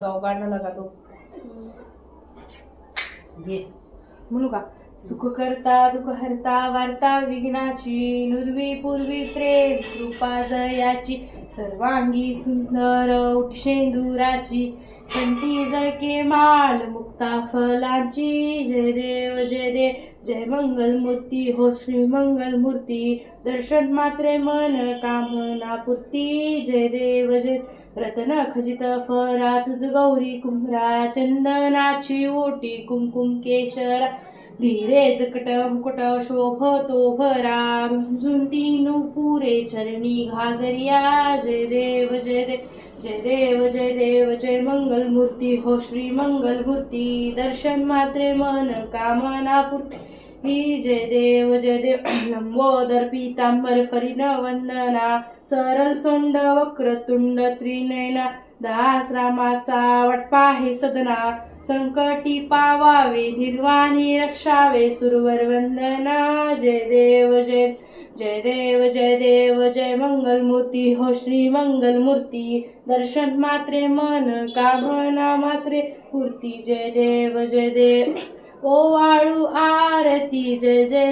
गाव काढणं लगा तो घे म्हणू का. सुख करता दुःख हरता वार्ता विघ्नाची नुर्वी पूर्वी प्रेम कृपा जयाची सर्वांगी सुंदर उठशेंदुराची कंठी जळके माळ मुक्ता फलांची. जय देव जय देव जय मंगल मूर्ती हो श्री मंगल मूर्ती दर्शन मात्रे मन कामना पूर्ती. जय देव जय रतन खचित फरा तुझ गौरी कुंभरा चंदनाची ओटी कुमकुम केशरा धीरे जकट मुकुट शोभतो भरा रुंजून तीनु पुरे चरणी घागरिया. जय देव जय देव जय देव जय देव जय मंगल मूर्ती हो श्री मंगल मूर्ती दर्शन मात्रे मन कामना पूर्ती. जय देव जय देव लंबोदर पीतांबर परिण वंदना सरल सोंड वक्रतुंड त्रिनयना दास रामाचा वटपा हे सदना संकटी पावावे निर्वाणी रक्षावे सुरवर वंदना. जय देव जय जय देव जय देव जय मंगल मूर्ती हो श्री मंगल मूर्ती दर्शन मात्रे मन कामना मात्रे पूर्ती. जय देव जय देव ओवाळू आरती जय जय